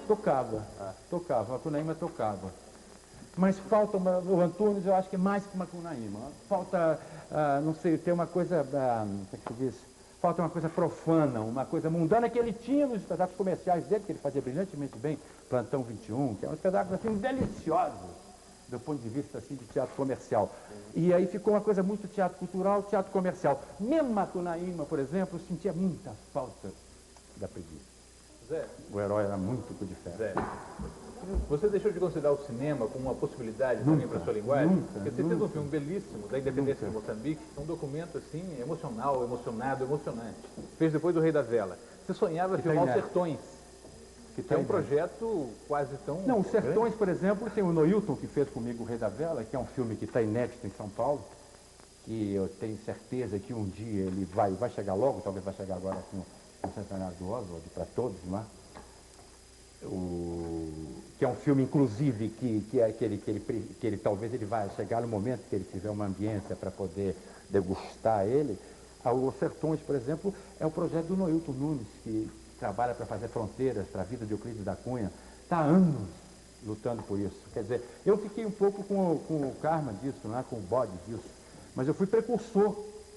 Tocava, tocava, Macunaíma tocava. Mas falta, o Antunes eu acho que é mais que Macunaíma. Falta, não sei, tem uma coisa, como é que se diz? Falta uma coisa profana, uma coisa mundana que ele tinha nos espetáculos comerciais dele, que ele fazia brilhantemente bem, Plantão 21, que é um espetáculo assim, delicioso, do ponto de vista assim, de teatro comercial. E aí ficou uma coisa muito teatro cultural, teatro comercial. Mesmo Macunaíma, por exemplo, eu sentia muita falta da preguiça. Zé, O herói era muito de ferro. Zé, você deixou de considerar o cinema como uma possibilidade também para a sua linguagem? Nunca, Porque você fez um filme belíssimo da independência de Moçambique, um documento assim, emocional, emocionado, emocionante. Fez depois do Rei da Vela. Você sonhava filmar os Sertões, que é um projeto quase tão... Não, os Sertões, por exemplo, tem o Noilton que fez comigo o Rei da Vela, que é um filme que está inédito em São Paulo, que eu tenho certeza que um dia ele vai chegar logo, talvez vai chegar agora com o Centenário do Oswald, para todos, não é? Que é um filme, inclusive, que ele talvez ele vai chegar no momento que ele tiver uma ambiência para poder degustar ele. Os Sertões, por exemplo, é o projeto do Noilton Nunes, que trabalha para fazer fronteiras para a vida de Euclides da Cunha. Está há anos lutando por isso. Quer dizer, eu fiquei um pouco com o karma disso, não é? Com o bode disso. Mas eu fui precursor,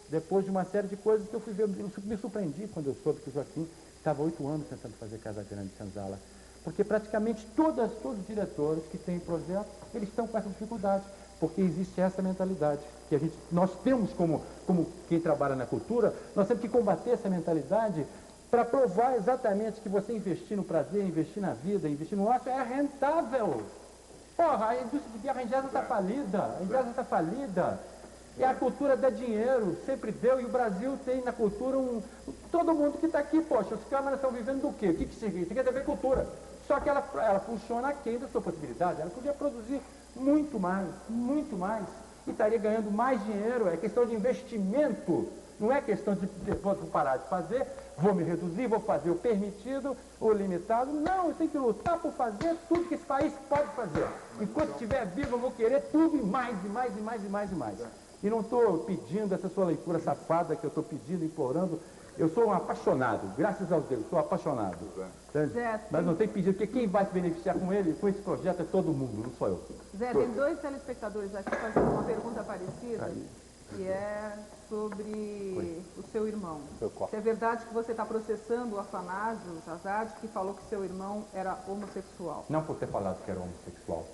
depois de uma série de coisas que eu fui ver. Eu me surpreendi quando eu soube que o Joaquim estava 8 anos tentando fazer Casa Grande de Senzala. Porque praticamente todos os diretores que têm projetos, eles estão com essa dificuldade, porque existe essa mentalidade, que nós temos como quem trabalha na cultura, nós temos que combater essa mentalidade para provar exatamente que você investir no prazer, investir na vida, investir no ócio é rentável. Porra, a indústria de guerra, a Ingesa está falida, E a cultura dá dinheiro, sempre deu, e o Brasil tem na cultura todo mundo que está aqui, poxa, os câmaras estão vivendo do quê? O que significa? Isso aqui é TV Cultura. Só que ela funciona aquém da sua possibilidade. Ela podia produzir muito mais, e estaria ganhando mais dinheiro. É questão de investimento, não é questão de vou parar de fazer, vou me reduzir, vou fazer o permitido, o limitado. Não, eu tenho que lutar por fazer tudo que esse país pode fazer. Enquanto estiver vivo, eu vou querer tudo e mais. E não estou pedindo essa sua leitura safada que eu estou pedindo, implorando. Eu sou um apaixonado, graças a Deus, sou apaixonado. Zé, mas não tem que pedir, porque quem vai se beneficiar com esse projeto é todo mundo, não sou eu. Zé, tem 2 telespectadores aqui fazendo uma pergunta parecida, que é sobre o seu irmão. Se é verdade que você está processando o Afanásio Jazade, que falou que seu irmão era homossexual? Não por ter falado que era homossexual,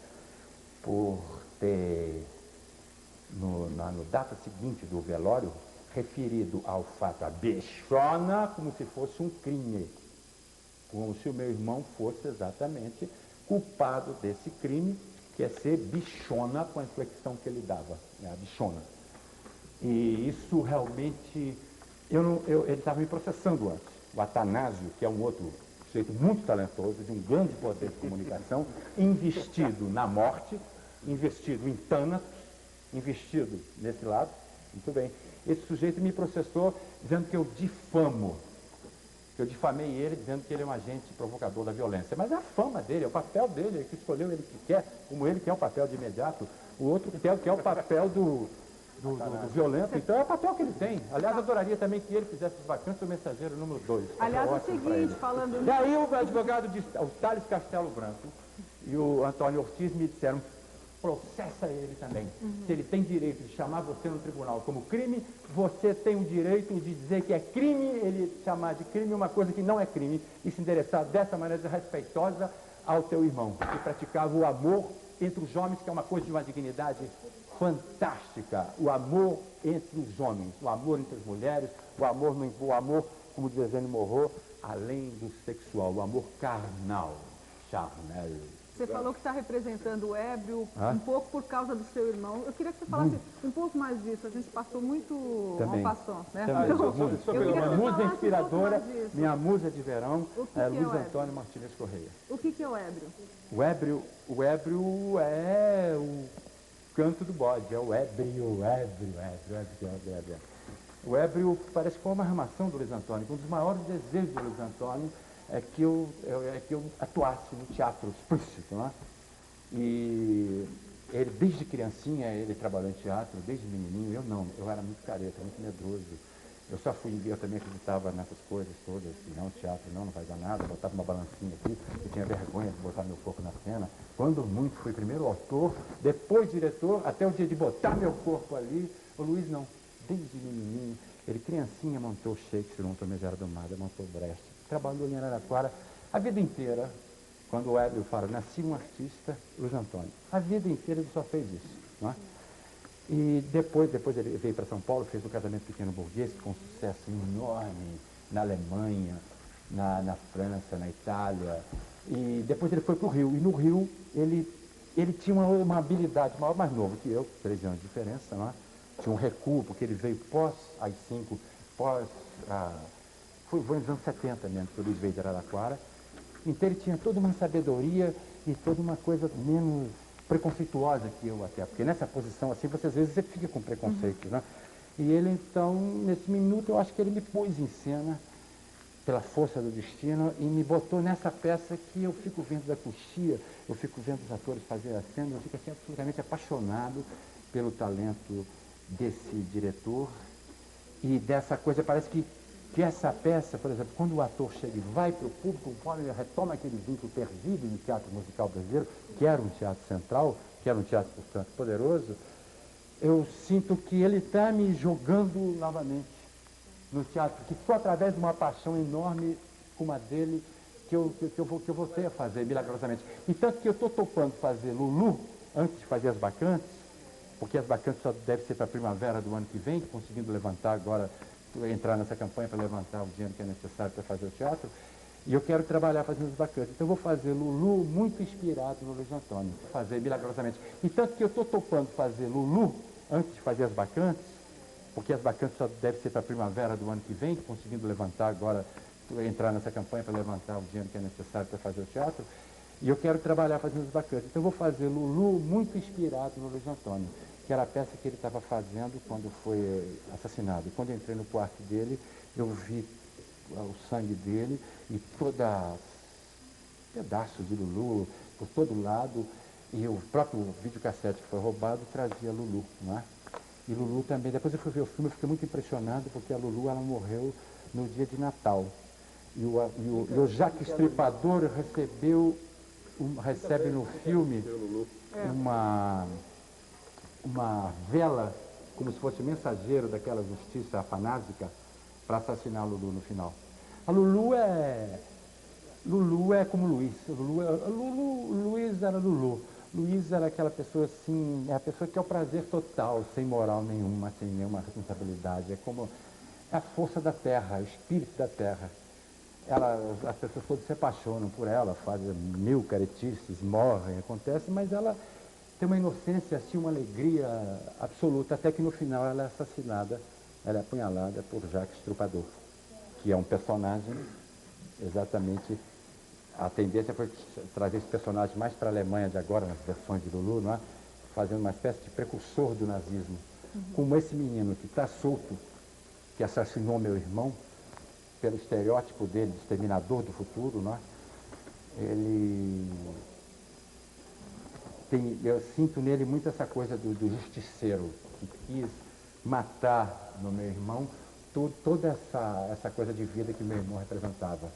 por ter, no data seguinte do velório, referido ao fato, a bichona, como se fosse um crime. Como se o meu irmão fosse exatamente culpado desse crime, que é ser bichona, com a inflexão que ele dava, né, a bichona. E isso realmente, ele estava me processando antes. O Atanásio, que é um outro sujeito muito talentoso, de um grande poder de comunicação, investido na morte, investido em Thanatos, investido nesse lado, muito bem. Esse sujeito me processou dizendo que eu difamo, que eu difamei ele dizendo que ele é um agente provocador da violência. Mas é a fama dele, é o papel dele, ele que escolheu, ele que quer, como ele quer o papel de imediato, o outro que quer o papel do violento. Então é o papel que ele tem. Aliás, eu adoraria também que ele fizesse os vacantes do mensageiro número 2. Aliás, é o seguinte, falando... E aí o advogado, o Thales Castelo Branco e o Antônio Ortiz me disseram, processa ele também. Se ele tem direito de chamar você no tribunal como crime, você tem o direito de dizer que é crime, ele chamar de crime uma coisa que não é crime, e se endereçar dessa maneira desrespeitosa ao teu irmão, que praticava o amor entre os homens, que é uma coisa de uma dignidade fantástica. O amor entre os homens, o amor entre as mulheres, o amor, como diz Eugênio Morro, além do sexual, o amor carnal, charnel. Você falou que está representando o ébrio um pouco por causa do seu irmão. Eu queria que você falasse um pouco mais disso. A gente passou muito en passant, né? Minha musa inspiradora, minha musa de verão é Luiz Antônio Martínez Correia. O que é o ébrio? O ébrio é o canto do bode, é o ébrio. O ébrio parece que foi uma armação do Luiz Antônio. Um dos maiores desejos do Luiz Antônio é que eu atuasse no teatro explícito, né? E ele, desde criancinha, ele trabalhou em teatro, desde menininho. Eu não, eu era muito careta, muito medroso. Eu também acreditava nessas coisas todas, assim, não, teatro não vai dar nada, botava uma balancinha aqui, eu tinha vergonha de botar meu corpo na cena. Quando muito, fui primeiro autor, depois diretor, até o dia de botar meu corpo ali. O Luiz não, desde menininho, ele criancinha montou Shakespeare, montou Megera do Mar, montou Brecht, trabalhou em Araraquara a vida inteira. Quando o Hélio fala, nasci um artista, Luiz Antônio, a vida inteira ele só fez isso, não é? E depois ele veio para São Paulo, fez o Casamento Pequeno Burguês, com um sucesso enorme na Alemanha, na França, na Itália. E depois ele foi para o Rio. E no Rio ele tinha uma habilidade maior, mais novo que eu, 13 anos de diferença, não é? Tinha um recuo, porque ele veio pós AI-5, foi nos anos 70 mesmo, que o Luiz veio de Araraquara. Então ele tinha toda uma sabedoria e toda uma coisa menos preconceituosa que eu até, porque nessa posição assim, você às vezes você fica com preconceitos, né? E ele então, nesse minuto, eu acho que ele me pôs em cena pela força do destino e me botou nessa peça que eu fico vendo da coxia, eu fico vendo os atores fazer a cena, eu fico assim absolutamente apaixonado pelo talento desse diretor e dessa coisa, parece que essa peça, por exemplo, quando o ator chega e vai para o público, ele retoma aquele vínculo perdido no teatro musical brasileiro, que era um teatro central, que era um teatro, portanto, poderoso, eu sinto que ele está me jogando novamente no teatro, que foi através de uma paixão enorme como a dele que eu voltei a fazer milagrosamente. E tanto que eu estou topando fazer Lulu antes de fazer As Bacantes, porque As Bacantes só deve ser para a primavera do ano que vem, conseguindo levantar agora, entrar nessa campanha para levantar o dinheiro que é necessário para fazer o teatro, e eu quero trabalhar fazendo As Bacantes. Então eu vou fazer Lulu muito inspirado no Luiz Antônio, fazer milagrosamente. E tanto que eu estou topando fazer Lulu antes de fazer As Bacantes, porque As Bacantes só deve ser para a primavera do ano que vem, conseguindo levantar agora, entrar nessa campanha para levantar o dinheiro que é necessário para fazer o teatro, e eu quero trabalhar fazendo As Bacantes. Então eu vou fazer Lulu muito inspirado no Luiz Antônio, que era a peça que ele estava fazendo quando foi assassinado. E quando eu entrei no quarto dele, eu vi o sangue dele e pedaços de Lulu por todo lado, e o próprio videocassete que foi roubado trazia Lulu, não é? E Lulu também, depois eu fui ver o filme, eu fiquei muito impressionado, porque a Lulu, ela morreu no dia de Natal. E o Jacques Stripador recebe no filme uma vela, como se fosse mensageiro daquela justiça afanásica, para assassinar a Lulu no final. A Lulu é como Luiz. Luiz era Lulu. Luiz era aquela pessoa assim, é a pessoa que é o prazer total, sem moral nenhuma, sem nenhuma responsabilidade. É como a força da terra, o espírito da terra. As pessoas todas se apaixonam por ela, fazem mil caretices, morrem, acontece, mas ela tem uma inocência, assim, uma alegria absoluta, até que no final ela é assassinada, ela é apunhalada por Jacques Stripador, que é um personagem exatamente. A tendência foi trazer esse personagem mais para a Alemanha de agora, nas versões de Lulu, não é? Fazendo uma espécie de precursor do nazismo. Como esse menino que está solto, que assassinou meu irmão, pelo estereótipo dele, de exterminador do futuro, não é? Eu sinto nele muito essa coisa do justiceiro, que quis matar no meu irmão toda essa coisa de vida que meu irmão representava.